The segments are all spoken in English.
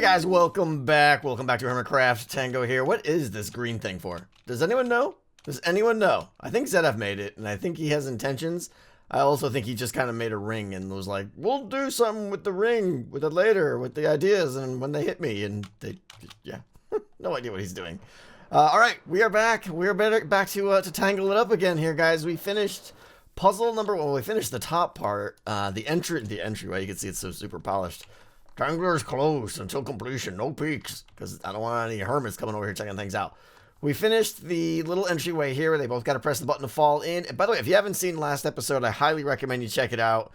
guys, welcome back. Welcome back to Hermitcraft. Tango here. What is this green thing for? Does anyone know? Does anyone know? I think ZF made it, and I think he has intentions. I also think he just kind of made a ring and was like, we'll do something with the ring, with it later, with the ideas, and when they hit me, and they, yeah, no idea what he's doing. All right, we are back. We are back to tangle it up again here, guys. We finished puzzle number one. We finished the top part, the entryway. You can see it's so super polished. Tangler is closed until completion. No peeks, because I don't want any hermits coming over here checking things out. We finished the little entryway here where they both got to press the button to fall in. And by the way, if you haven't seen last episode, I highly recommend you check it out.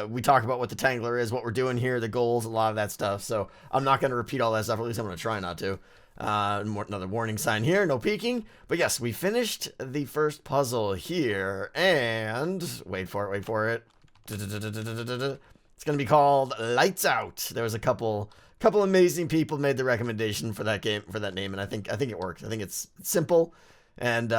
We talk about what the Tangler is, what we're doing here, the goals, a lot of that stuff. So I'm not going to repeat all that stuff. Or at least I'm going to try not to. Another warning sign here, no peeking. But yes, we finished the first puzzle here. And wait for it. It's going to be called Lights Out. There was a couple amazing people made the recommendation for that game, for that name, and I think it works. I think it's simple, and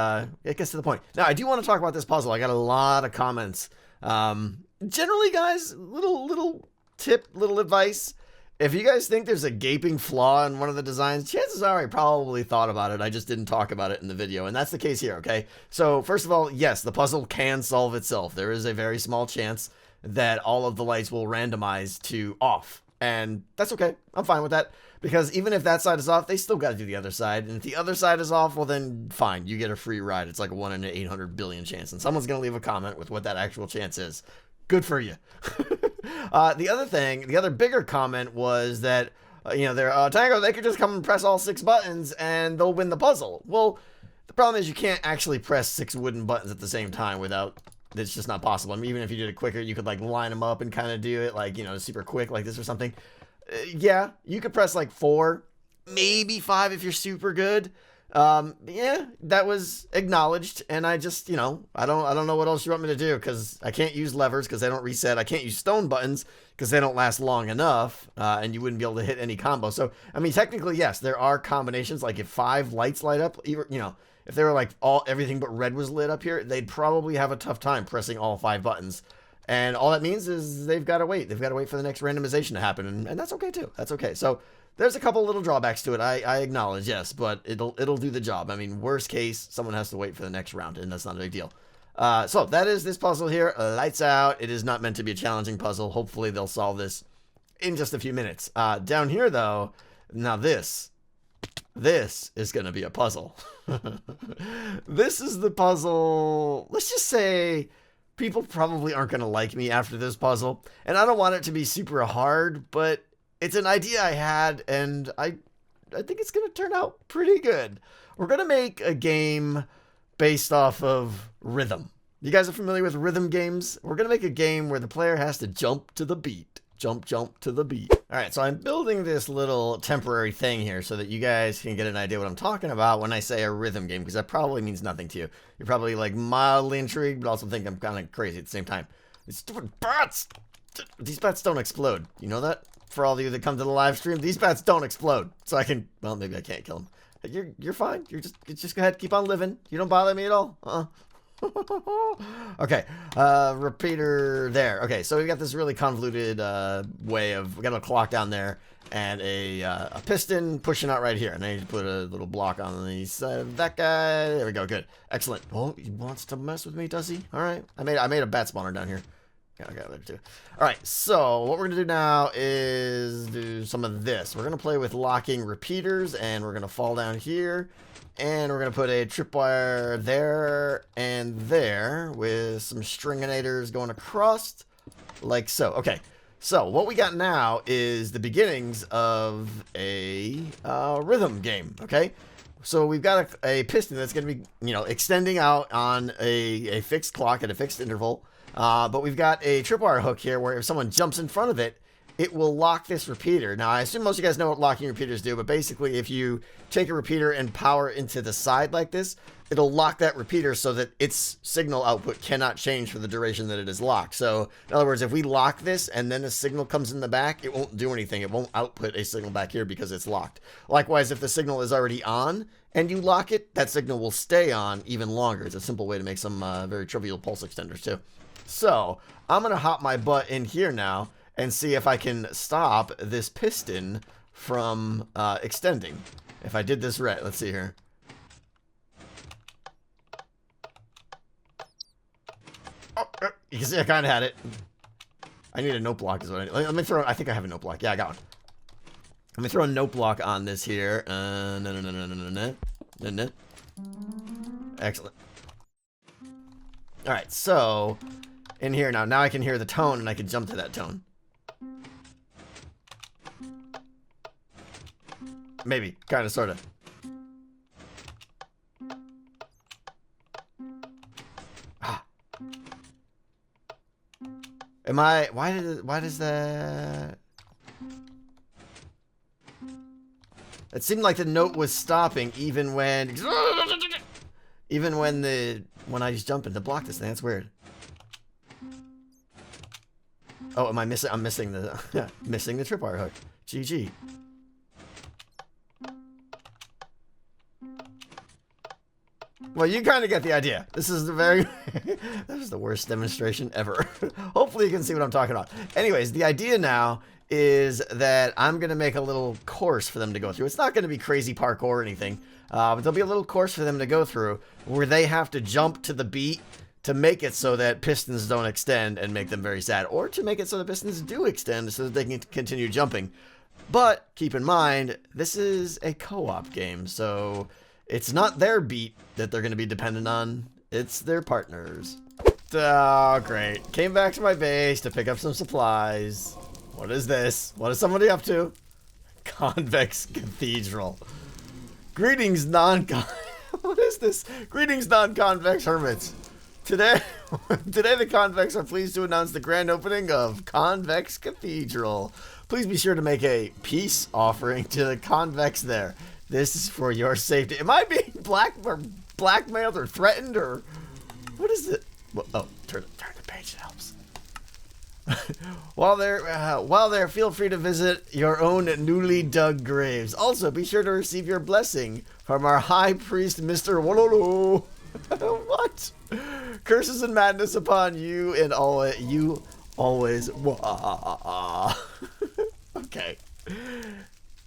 it gets to the point. Now, I do want to talk about this puzzle. I got a lot of comments. Generally, guys, little tip, little advice. If you guys think there's a gaping flaw in one of the designs, chances are I probably thought about it. I just didn't talk about it in the video, and that's the case here, okay? So, first of all, yes, the puzzle can solve itself. There is a very small chance that all of the lights will randomize to off. And that's okay. I'm fine with that. Because even if that side is off, they still got to do the other side. And if the other side is off, well then fine. You get a free ride. It's like a 1 in 800 billion chance. And someone's going to leave a comment with what that actual chance is. Good for you. The other bigger comment was that, Tango, they could just come and press all 6 buttons and they'll win the puzzle. Well, the problem is you can't actually press 6 wooden buttons at the same time without... It's just not possible. I mean, even if you did it quicker, you could like line them up and kind of do it like, super quick like this or something. Yeah, you could press like 4, maybe 5 if you're super good. Yeah, that was acknowledged. And I just, I don't know what else you want me to do because I can't use levers because they don't reset. I can't use stone buttons because they don't last long enough. And you wouldn't be able to hit any combo. So, I mean, technically, yes, there are combinations. Like if 5 lights light up, if they were like everything but red was lit up here, they'd probably have a tough time pressing all 5 buttons. And all that means is they've got to wait. They've got to wait for the next randomization to happen. And that's okay too. That's okay. So there's a couple little drawbacks to it. I acknowledge, yes, but it'll do the job. I mean, worst case, someone has to wait for the next round, and that's not a big deal. So that is this puzzle here. Lights Out. It is not meant to be a challenging puzzle. Hopefully they'll solve this in just a few minutes. Down here though, now this is going to be a puzzle. This is the puzzle. Let's just say people probably aren't going to like me after this puzzle. And I don't want it to be super hard, but it's an idea I had, and I think it's going to turn out pretty good. We're going to make a game based off of rhythm. You guys are familiar with rhythm games? We're going to make a game where the player has to jump to the beat. Jump to the beat. All right, so I'm building this little temporary thing here so that you guys can get an idea what I'm talking about when I say a rhythm game, because that probably means nothing to you. You're probably like mildly intrigued, but also think I'm kind of crazy at the same time. These stupid bats! These bats don't explode. You know that? For all of you that come to the live stream, these bats don't explode. So I can, well, maybe I can't kill them. You're fine. You're just go ahead, keep on living. You don't bother me at all. Okay, repeater there. Okay, so we've got this really convoluted way of, we got a clock down there and a piston pushing out right here. And I need to put a little block on the side of that guy. There we go, good. Excellent. Oh, he wants to mess with me, does he? All right, I made a bat spawner down here. Yeah, I got it there too. All right, so what we're gonna do now is do some of this. We're gonna play with locking repeaters, and we're gonna fall down here. And we're going to put a tripwire there and there with some stringinators going across like so. Okay, so what we got now is the beginnings of a rhythm game, okay? So we've got a piston that's going to be, extending out on a fixed clock at a fixed interval. But we've got a tripwire hook here where if someone jumps in front of it, it will lock this repeater. Now, I assume most of you guys know what locking repeaters do, but basically if you take a repeater and power into the side like this, it'll lock that repeater so that its signal output cannot change for the duration that it is locked. So, in other words, if we lock this and then a signal comes in the back, it won't do anything. It won't output a signal back here because it's locked. Likewise, if the signal is already on and you lock it, that signal will stay on even longer. It's a simple way to make some very trivial pulse extenders too. So, I'm going to hop my butt in here now and see if I can stop this piston from extending. If I did this right, let's see here. Oh, you can see I kind of had it. I need a note block is what I need. Let me throw, I think I have a note block. Yeah, I got one. Let me throw a note block on this here. No. Excellent. Alright, so in here now I can hear the tone and I can jump to that tone. Maybe, kind of, sort of. Ah. Am I, why does that? It seemed like the note was stopping even when when I just jump in to block this thing. That's weird. Oh, am I missing? I'm missing the missing the tripwire hook. GG. Well, you kind of get the idea. This is the very... That was the worst demonstration ever. Hopefully you can see what I'm talking about. Anyways, the idea now is that I'm going to make a little course for them to go through. It's not going to be crazy parkour or anything, but there'll be a little course for them to go through where they have to jump to the beat to make it so that pistons don't extend and make them very sad, or to make it so the pistons do extend so that they can continue jumping. But keep in mind, this is a co-op game, so... It's not their beat that they're going to be dependent on. It's their partners. Oh, great. Came back to my base to pick up some supplies. What is this? What is somebody up to? Convex Cathedral. Greetings, What is this? Greetings, non-convex hermits. Today the Convex are pleased to announce the grand opening of Convex Cathedral. Please be sure to make a peace offering to the Convex there. This is for your safety. Am I being blackmailed or threatened or what is it? Well, oh, turn the page. It helps. While there, feel free to visit your own newly dug graves. Also, be sure to receive your blessing from our High Priest, Mr. Wololo. What? Curses and madness upon you and all you always. Okay.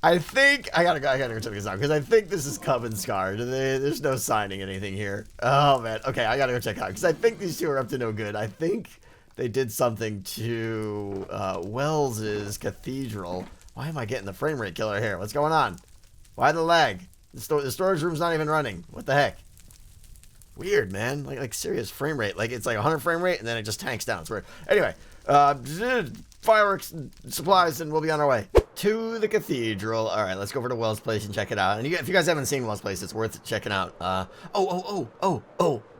I think I gotta go check this out because I think this is Coven Scar. There's no signing anything here. Oh man. Okay, I gotta go check out because I think these two are up to no good. I think they did something to Wells's Cathedral. Why am I getting the frame rate killer here? What's going on? Why the lag? The storage room's not even running. What the heck? Weird, man. Like serious frame rate. Like it's like 100 frame rate and then it just tanks down. It's weird. Anyway, fireworks and supplies and we'll be on our way to the cathedral. All right, let's go over to Wells' place and check it out. And if you guys haven't seen Wells' place, it's worth checking out.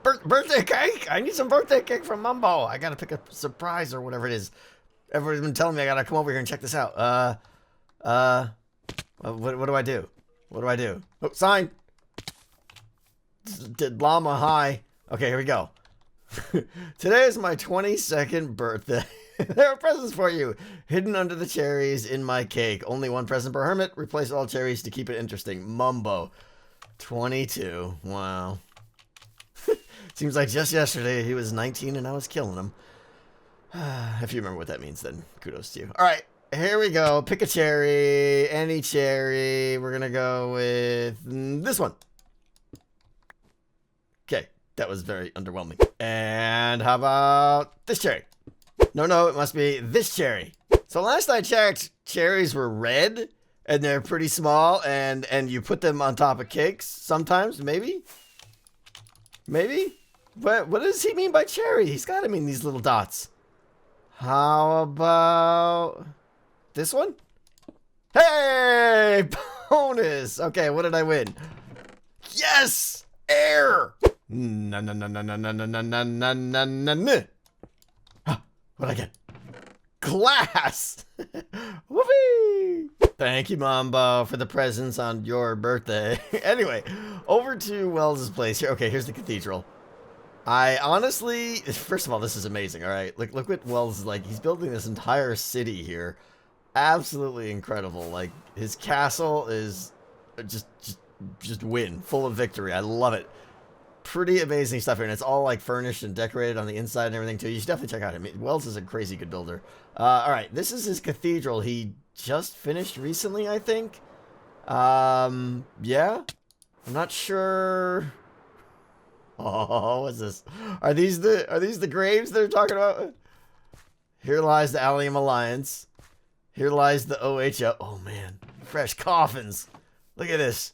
Birthday cake! I need some birthday cake from Mumbo. I gotta pick a surprise or whatever it is. Everybody's been telling me I gotta come over here and check this out. What do I do? What do I do? Oh, sign! Did Llama hi. Okay, here we go. Today is my 22nd birthday. There are presents for you, hidden under the cherries in my cake. Only one present per hermit. Replace all cherries to keep it interesting. Mumbo. 22. Wow. Seems like just yesterday he was 19 and I was killing him. If you remember what that means, then kudos to you. All right, here we go. Pick a cherry. Any cherry. We're going to go with this one. Okay, that was very underwhelming. And how about this cherry? No, it must be this cherry. So last I checked, cherries were red, and they're pretty small, and you put them on top of cakes sometimes, maybe? Maybe? But what does he mean by cherry? He's got to mean these little dots. How about this one? Hey! Bonus! Okay, what did I win? Yes! Air! No. What'd I get? Glass! Whoopee! Thank you, Mambo, for the presents on your birthday. Anyway, over to Wells' place here. Okay, here's the cathedral. I honestly, first of all, this is amazing, all right? Look what Wells is like. He's building this entire city here. Absolutely incredible. Like, his castle is just win. Full of victory. I love it. pretty amazing stuff here, and it's all like furnished and decorated on the inside and everything too. You should definitely check out him. Wells is a crazy good builder. All right, this is his cathedral. He just finished recently, I think. Yeah, I'm not sure. Oh, what's this? Are these the graves they're talking about? Here lies the Allium Alliance. Here lies the OHO. Oh man, fresh coffins. Look at this.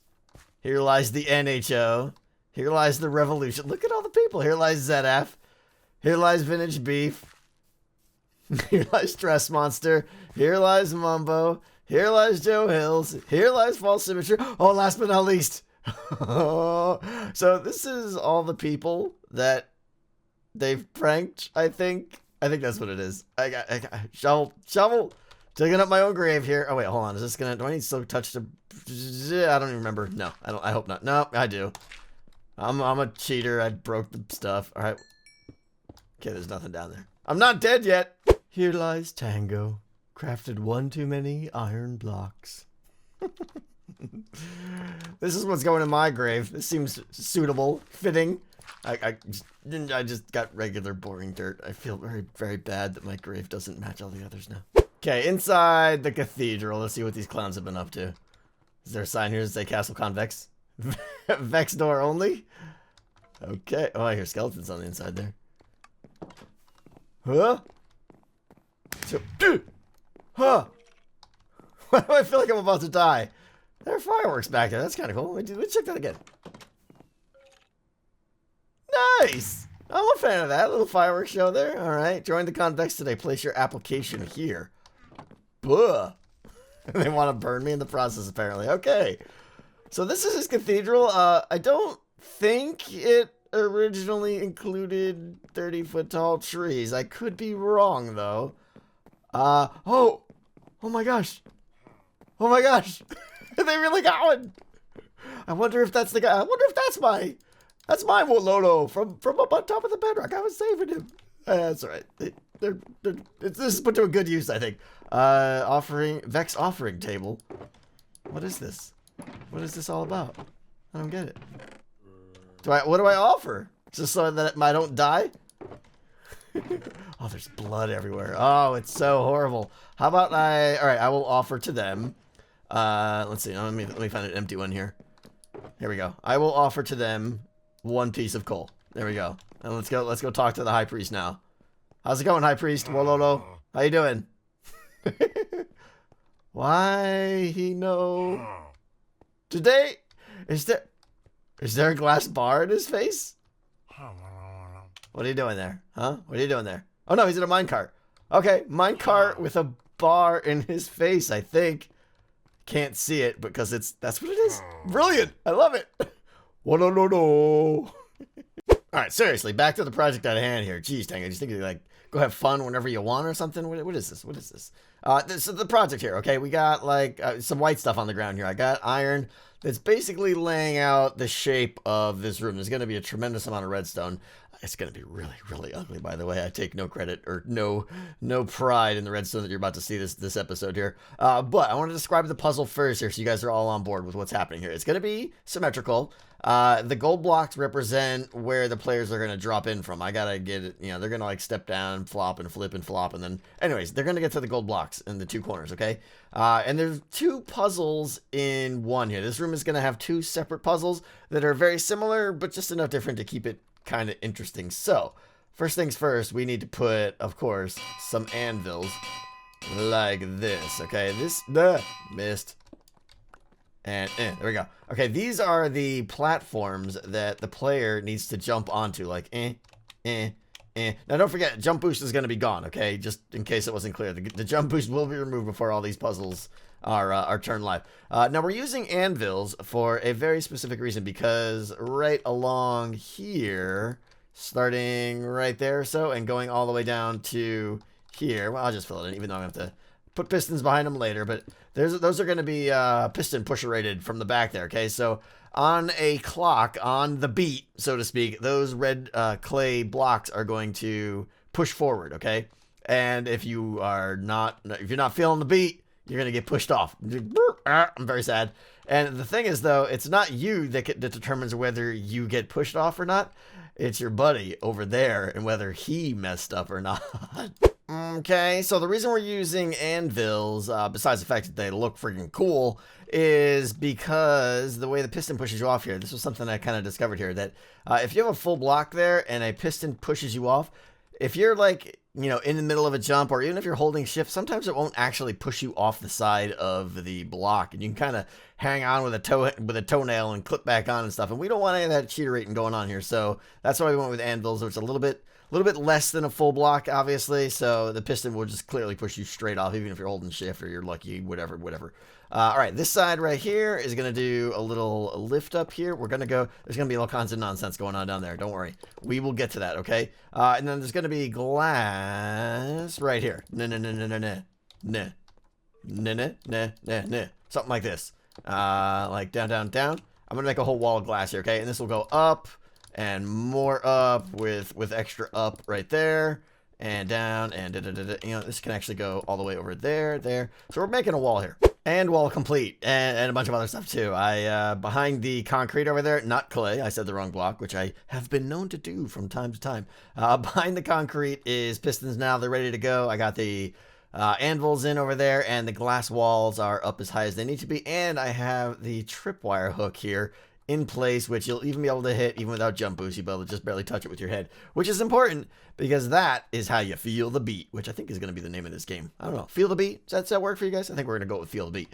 Here lies the NHO. Here lies the Revolution. Look at all the people. Here lies ZF. Here lies Vintage Beef. Here lies Stress Monster. Here lies Mumbo. Here lies Joe Hills. Here lies False Symmetry. Oh, last but not least. So this is all the people that they've pranked, I think. I think that's what it is. I got shovel. Digging up my own grave here. Oh, wait, hold on. Is this gonna... Do I need to still touch the... I don't even remember. No, I don't. I hope not. No, I do. I'm a cheater. I broke the stuff. All right. Okay, there's nothing down there. I'm not dead yet. Here lies Tango. Crafted one too many iron blocks. This is what's going in my grave. This seems suitable, fitting. I just got regular boring dirt. I feel very, very bad that my grave doesn't match all the others now. Okay, inside the cathedral. Let's see what these clowns have been up to. Is there a sign here that say Castle Convex? Vex door only? Okay. Oh, I hear skeletons on the inside there. Huh? So, huh? Why do I feel like I'm about to die? There are fireworks back there. That's kind of cool. Let's check that again. Nice! I'm a fan of that. Little fireworks show there. All right. Join the Convex today. Place your application here. Buh. They want to burn me in the process, apparently. Okay. So this is his cathedral. I don't think it originally included 30-foot tall trees. I could be wrong, though. Oh my gosh. Oh my gosh. They really got one. I wonder if that's the guy. I wonder if that's my Wololo from up on top of the bedrock. I was saving him. That's all right. This is put to a good use, I think. Vex offering table. What is this? What is this all about? I don't get it. What do I offer? Just so that I don't die? Oh, there's blood everywhere. Oh, it's so horrible. How about alright, I will offer to them. Let's see. Let me find an empty one here. Here we go. I will offer to them one piece of coal. There we go. And let's go talk to the high priest now. How's it going, high priest? Wololo? How you doing? Why he know? Today? Is there a glass bar in his face? What are you doing there? Huh? What are you doing there? Oh no, he's in a minecart. Okay, minecart with a bar in his face, I think. Can't see it because that's what it is. Brilliant. I love it. No. Alright, seriously, back to the project at hand here. Jeez, Tango, you think you like go have fun whenever you want or something? What is this? What is this? This is the project here, okay? We got like some white stuff on the ground here. I got iron that's basically laying out the shape of this room. There's going to be a tremendous amount of redstone. It's going to be really, really ugly, by the way. I take no credit or no pride in the redstone that you're about to see this episode here. But I want to describe the puzzle first here so you guys are all on board with what's happening here. It's going to be symmetrical. The gold blocks represent where the players are going to drop in from. I got to get it, they're going to like step down, flop and flip and flop. And then, anyways, they're going to get to the gold blocks in the two corners, okay? And there's two puzzles in one here. This room is going to have two separate puzzles that are very similar, but just enough different to keep it kind of interesting. So, first things first, we need to put, of course, some anvils like this, okay? Missed. And there we go. Okay, these are the platforms that the player needs to jump onto, like Now don't forget, jump boost is going to be gone, okay? Just in case it wasn't clear. The jump boost will be removed before all these puzzles are turned live. Now we're using anvils for a very specific reason, because right along here, starting right there or so, and going all the way down to here, well, I'll just fill it in, even though I'm going to have to put pistons behind them later, but those are going to be piston pusher rated from the back there, okay? So on a clock, on the beat, so to speak, those red clay blocks are going to push forward, okay? And if you're not feeling the beat, you're going to get pushed off. I'm very sad. And the thing is, though, it's not you that determines whether you get pushed off or not. It's your buddy over there and whether he messed up or not. Okay, so the reason we're using anvils, besides the fact that they look freaking cool, is because the way the piston pushes you off here. This was something I kind of discovered here, that if you have a full block there and a piston pushes you off, if you're like, you know, in the middle of a jump, or even if you're holding shift, sometimes it won't actually push you off the side of the block, and you can kind of hang on with a toenail and clip back on and stuff. And we don't want any of that cheater rating going on here, so that's why we went with anvils, which is a little bit less than a full block, obviously. So the piston will just clearly push you straight off, even if you're holding shift or you're lucky, whatever. All right, this side right here is going to do a little lift up here. We're going to go, there's going to be all kinds of nonsense going on down there. Don't worry. We will get to that, okay? And then there's going to be glass right here. Something like this. Like down. I'm going to make a whole wall of glass here, okay? And this will go up and more up with extra up right there. And down, and you know, this can actually go all the way over there. So we're making a wall here. And wall complete, and a bunch of other stuff too. Behind the concrete over there, not clay, I said the wrong block, which I have been known to do from time to time. Behind the concrete is pistons now, they're ready to go. I got the anvils in over there, and the glass walls are up as high as they need to be. And I have the tripwire hook here in place, which you'll even be able to hit even without jump boost. You'll be able to just barely touch it with your head, which is important because that is how you feel the beat, which I think is going to be the name of this game. I don't know. Feel the beat? Does that work for you guys? I think we're going to go with feel the beat.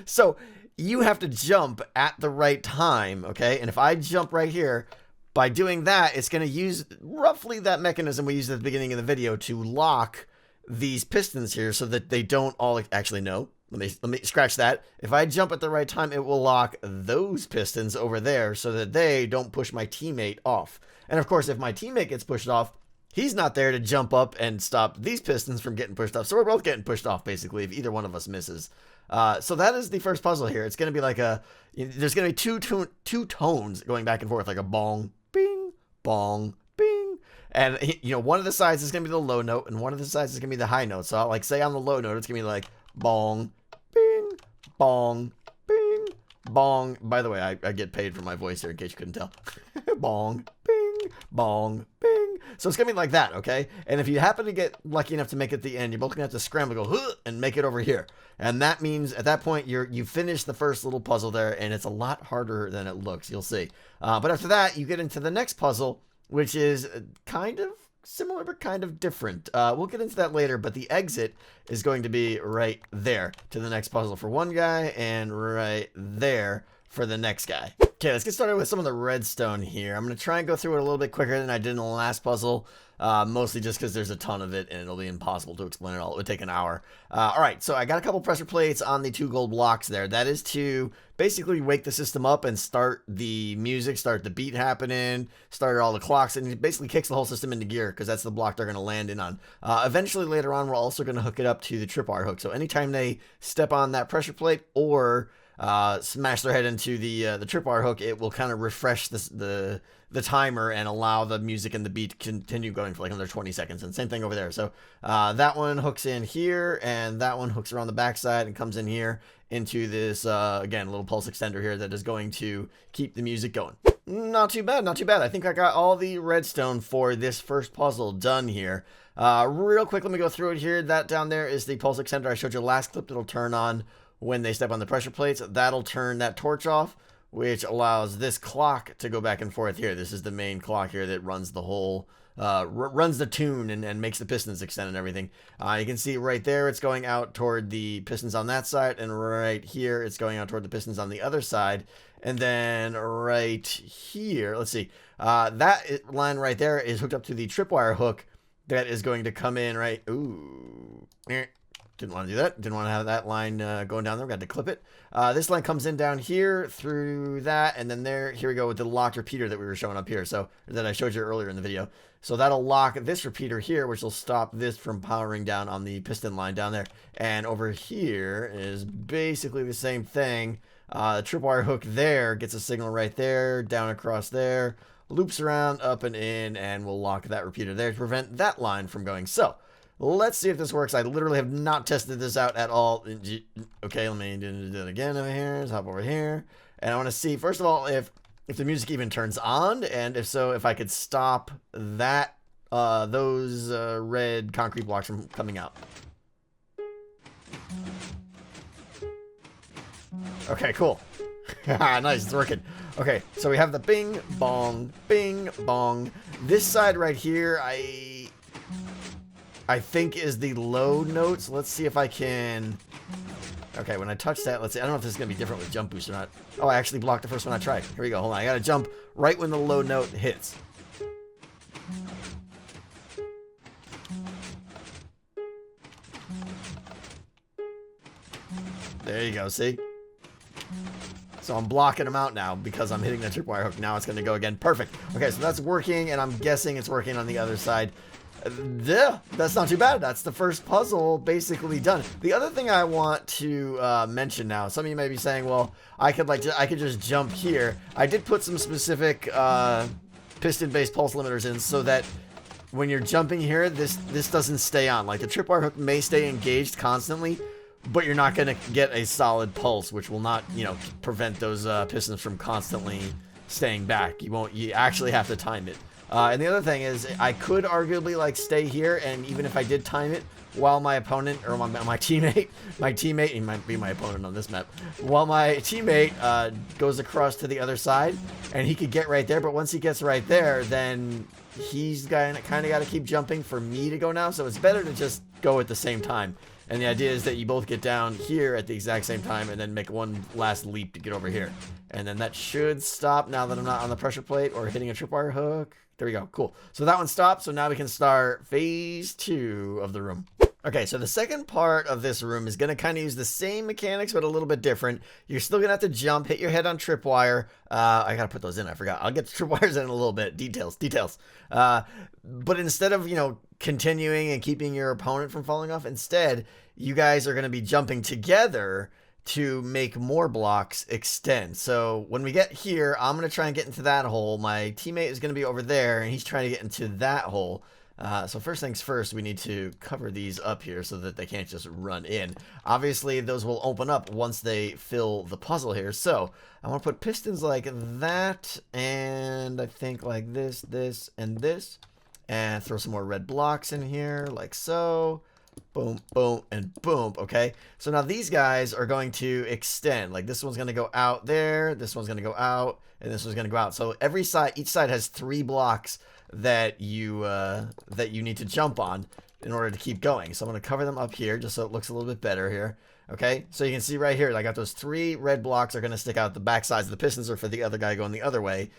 So you have to jump at the right time, okay? And if I jump right here, by doing that, it's going to use roughly that mechanism we used at the beginning of the video to lock these pistons here so that they don't all actually know. Let me scratch that. If I jump at the right time, it will lock those pistons over there so that they don't push my teammate off. And of course, if my teammate gets pushed off, he's not there to jump up and stop these pistons from getting pushed off. So we're both getting pushed off, basically, if either one of us misses. So that is the first puzzle here. It's going to be like there's going to be two tones going back and forth, like a bong, bing, bong, bing. And, you know, one of the sides is going to be the low note, and one of the sides is going to be the high note. So I'll, like, say on the low note, it's going to be like bong, bing, bong, bing, bong. By the way, I get paid for my voice here in case you couldn't tell. Bong, bing, bong, bing. So it's going to be like that, okay? And if you happen to get lucky enough to make it at the end, you're both going to have to scramble, go, huh, and make it over here. And that means at that point, you finish the first little puzzle there, and it's a lot harder than it looks. You'll see. But after that, you get into the next puzzle, which is kind of similar but kind of different. We'll get into that later, but the exit is going to be right there to the next puzzle for one guy and right there for the next guy. Okay, let's get started with some of the redstone here. I'm going to try and go through it a little bit quicker than I did in the last puzzle, mostly just because there's a ton of it and it'll be impossible to explain it all. It would take an hour. All right, so I got a couple pressure plates on the 2 gold blocks there. That is to basically wake the system up and start the music, start the beat happening, start all the clocks, and it basically kicks the whole system into gear because that's the block they're going to land in on. Eventually, later on, we're also going to hook it up to the tripwire hook. So anytime they step on that pressure plate or smash their head into the tripwire hook, it will kind of refresh the timer and allow the music and the beat to continue going for like another 20 seconds. And same thing over there. So that one hooks in here, and that one hooks around the backside and comes in here into this, again, little pulse extender here that is going to keep the music going. Not too bad, not too bad. I think I got all the redstone for this first puzzle done here. Real quick, let me go through it here. That down there is the pulse extender I showed you last clip that'll turn on when they step on the pressure plates. That'll turn that torch off, which allows this clock to go back and forth here. This is the main clock here that runs the whole, runs the tune and makes the pistons extend and everything. You can see right there, it's going out toward the pistons on that side, and right here, it's going out toward the pistons on the other side. And then right here, let's see, that line right there is hooked up to the tripwire hook that is going to come in right, ooh, didn't want to do that. Didn't want to have that line going down there. We got to clip it. This line comes in down here through that, and then there. Here we go with the locked repeater that we were showing up here. So that I showed you earlier in the video. So that'll lock this repeater here, which will stop this from powering down on the piston line down there. And over here is basically the same thing. The tripwire hook there gets a signal right there, down across there, loops around, up and in, and we'll lock that repeater there to prevent that line from going. So Let's see if this works. I literally have not tested this out at all. Okay, let me do it again over here. Let's hop over here. And I want to see, first of all, if the music even turns on, and if so, if I could stop that those red concrete blocks from coming out. Okay, cool. Nice, it's working. Okay, so we have the bing, bong, bing, bong. This side right here, I think is the low notes. Let's see if I can... Okay, when I touch that, let's see. I don't know if this is going to be different with jump boost or not. Oh, I actually blocked the first one I tried. Here we go. Hold on. I got to jump right when the low note hits. There you go. See? So I'm blocking them out now because I'm hitting the tripwire hook. Now it's going to go again. Perfect. Okay, so that's working, and I'm guessing it's working on the other side. Yeah, that's not too bad. That's the first puzzle basically done. The other thing I want to mention now, some of you may be saying, well, I could just jump here. I did put some specific piston-based pulse limiters in so that when you're jumping here, this doesn't stay on. Like the tripwire hook may stay engaged constantly, but you're not going to get a solid pulse, which will not, you know, prevent those pistons from constantly staying back. You actually have to time it. And the other thing is, I could arguably like stay here, and even if I did time it, while my opponent or my teammate, he might be my opponent on this map, while my teammate goes across to the other side, and he could get right there. But once he gets right there, then he's kind of got to keep jumping for me to go now. So it's better to just go at the same time. And the idea is that you both get down here at the exact same time and then make one last leap to get over here. And then that should stop now that I'm not on the pressure plate or hitting a tripwire hook. There we go. Cool. So that one stopped. So now we can start phase 2 of the room. Okay, so the second part of this room is going to kind of use the same mechanics, but a little bit different. You're still going to have to jump, hit your head on tripwire. I got to put those in. I forgot. I'll get the tripwires in a little bit. Details. But instead of, you know, continuing and keeping your opponent from falling off, instead, you guys are going to be jumping together to make more blocks extend. So when we get here, I'm going to try and get into that hole. My teammate is going to be over there, and he's trying to get into that hole. So first things first, we need to cover these up here so that they can't just run in. Obviously, those will open up once they fill the puzzle here. So I want to put pistons like that, and I think like this, this, and this. And throw some more red blocks in here, like so. Boom, boom, and boom. Okay, so now these guys are going to extend. Like this one's going to go out there, this one's going to go out, and this one's going to go out. So every side, each side has 3 blocks that you need to jump on in order to keep going. So I'm going to cover them up here just so it looks a little bit better here. Okay, so you can see right here, I got those 3 red blocks are going to stick out the back sides of the pistons, or for the other guy going the other way.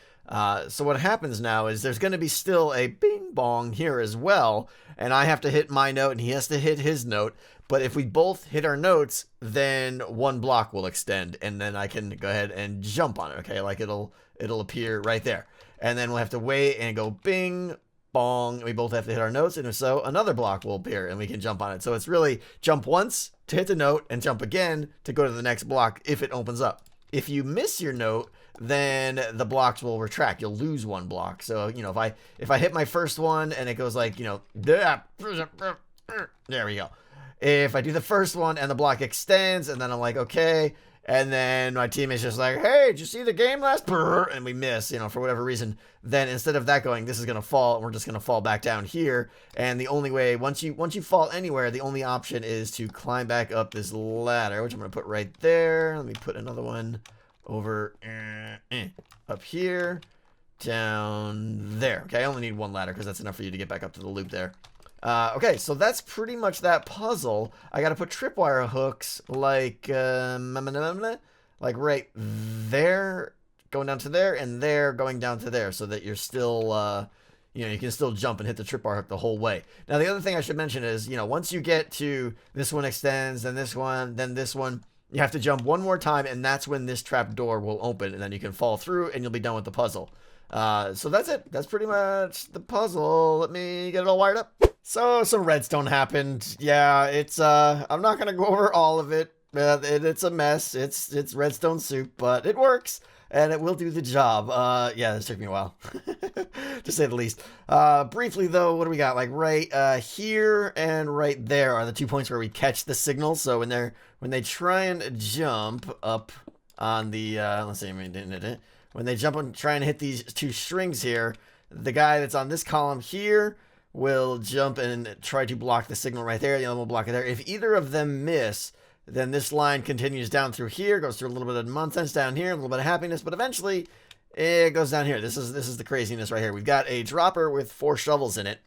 So what happens now is there's going to be still a bing bong here as well, and I have to hit my note and he has to hit his note. But if we both hit our notes, then 1 block will extend, and then I can go ahead and jump on it. Okay, like it'll appear right there, and then we'll have to wait and go bing bong. We both have to hit our notes, and if so, another block will appear and we can jump on it. So it's really jump once to hit the note and jump again to go to the next block if it opens up. If you miss your note, then the blocks will retract. You'll lose 1 block. So, you know, if I hit my first one and it goes like, you know, there we go. If I do the first one and the block extends, and then I'm like, okay, and then my teammate's just like, hey, did you see the game last? And we miss, you know, for whatever reason. Then instead of that going, this is going to fall, and we're just going to fall back down here. And the only way, once you fall anywhere, the only option is to climb back up this ladder, which I'm going to put right there. Let me put another one over up here, down there. Okay, I only need 1 ladder because that's enough for you to get back up to the loop there. Okay, so that's pretty much that puzzle. I gotta put tripwire hooks like right there, going down to there, and there, going down to there, so that you're still, you know, you can still jump and hit the tripwire hook the whole way. Now, the other thing I should mention is, you know, once you get to this one extends, then this one, you have to jump 1 more time, and that's when this trap door will open, and then you can fall through, and you'll be done with the puzzle. So that's it. That's pretty much the puzzle. Let me get it all wired up. So some redstone happened. Yeah, it's I'm not gonna go over all of it. It's a mess. It's redstone soup, but it works and it will do the job. Yeah, this took me a while. to say the least. Briefly, though, what do we got? Like right here and right there are the 2 points where we catch the signal. So when they try and jump up on the, let's see, when they jump and try and hit these 2 strings here, the guy that's on this column here will jump and try to block the signal right there. The other one will block it there. If either of them miss, then this line continues down through here, goes through a little bit of nonsense down here, a little bit of happiness, but eventually it goes down here. This is the craziness right here. We've got a dropper with 4 shovels in it.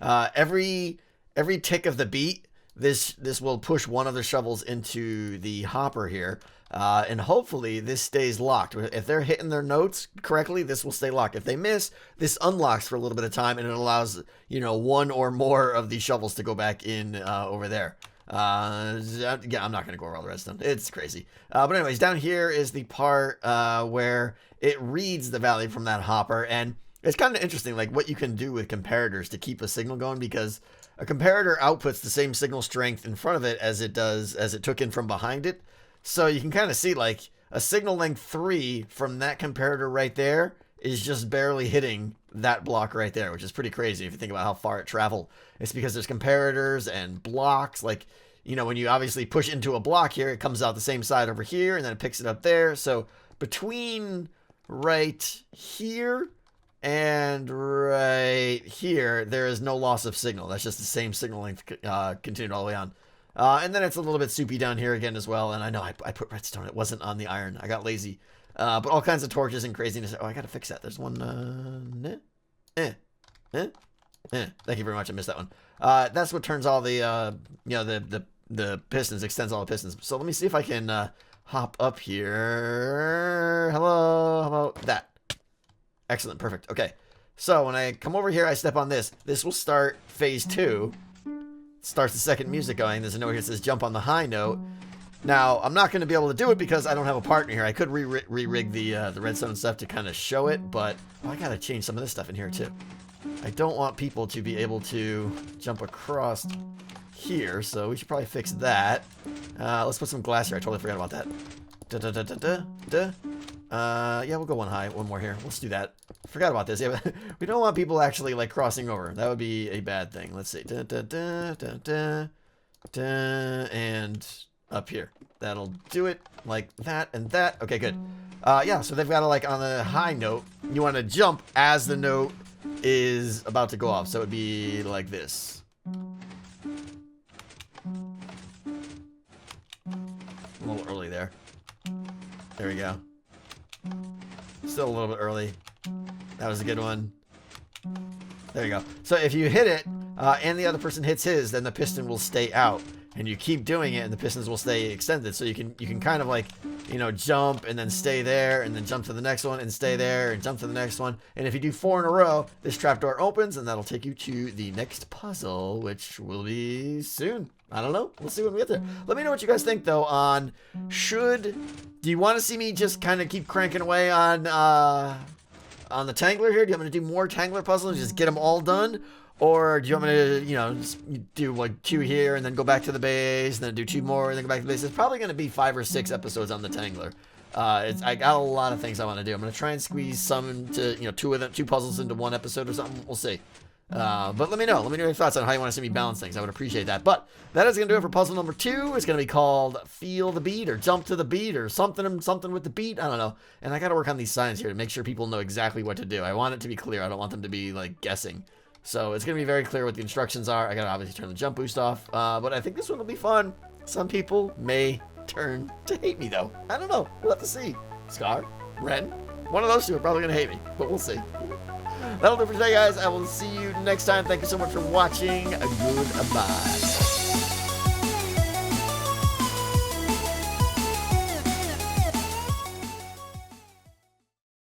Every tick of the beat, this will push one of the shovels into the hopper here. And hopefully this stays locked. If they're hitting their notes correctly, this will stay locked. If they miss, this unlocks for a little bit of time, and it allows, you know, one or more of these shovels to go back in over there. Yeah, I'm not going to go over all the redstone. It's crazy. But anyways, down here is the part where it reads the value from that hopper, and it's kind of interesting, like what you can do with comparators to keep a signal going, because a comparator outputs the same signal strength in front of it as it took in from behind it. So you can kind of see like a signal length 3 from that comparator right there is just barely hitting that block right there, which is pretty crazy if you think about how far it traveled. It's because there's comparators and blocks. Like, you know, when you obviously push into a block here, it comes out the same side over here, and then it picks it up there. So between right here and right here, there is no loss of signal. That's just the same signal length continued all the way on. And then it's a little bit soupy down here again as well. And I know I put redstone. It wasn't on the iron. I got lazy. But all kinds of torches and craziness. Oh, I got to fix that. There's one. Thank you very much. I missed that one. That's what turns all the, you know, the pistons, extends all the pistons. So let me see if I can hop up here. Hello. How about that? Excellent. Perfect. Okay. So when I come over here, I step on this. This will start phase 2. Starts the second music going. There's a note here that says jump on the high note. Now, I'm not going to be able to do it because I don't have a partner here. I could re-rig the redstone stuff to kind of show it, but I got to change some of this stuff in here too. I don't want people to be able to jump across here, so we should probably fix that. Let's put some glass here. I totally forgot about that. Yeah, we'll go one high, one more here. Let's do that. Forgot about this. Yeah, we don't want people actually like crossing over. That would be a bad thing. Let's see. And up here. That'll do it like that and that. Okay, good. Yeah, so they've got to like on the high note, you want to jump as the note is about to go off. So it'd be like this. A little early there. There we go. Still a little bit early. That was a good one. There you go. So if you hit it and the other person hits his, then the piston will stay out. And you keep doing it and the pistons will stay extended. So you can kind of like, you know, jump and then stay there and then jump to the next one and stay there and jump to the next one. And if you do 4 in a row, this trapdoor opens and that'll take you to the next puzzle, which will be soon. I don't know. We'll see when we get there. Let me know what you guys think though on do you want to see me just kind of keep cranking away on the Tangler here? Do you want me to do more Tangler puzzles? Just get them all done? Or do you want me to, you know, just do like 2 here and then go back to the base and then do 2 more and then go back to the base? It's probably going to be 5 or 6 episodes on the Tangler. I got a lot of things I want to do. I'm going to try and squeeze some into, you know, 2 puzzles into 1 episode or something. We'll see. But let me know. Let me know your thoughts on how you want to see me balance things. I would appreciate that. But that is going to do it for puzzle number 2. It's going to be called Feel the Beat or Jump to the Beat or something with the beat. I don't know. And I got to work on these signs here to make sure people know exactly what to do. I want it to be clear. I don't want them to be like guessing. So it's going to be very clear what the instructions are. I got to obviously turn the jump boost off. But I think this one will be fun. Some people may turn to hate me, though. I don't know. We'll have to see. Scar, Ren, one of those 2 are probably going to hate me. But we'll see. That'll do it for today, guys. I will see you next time. Thank you so much for watching. Goodbye.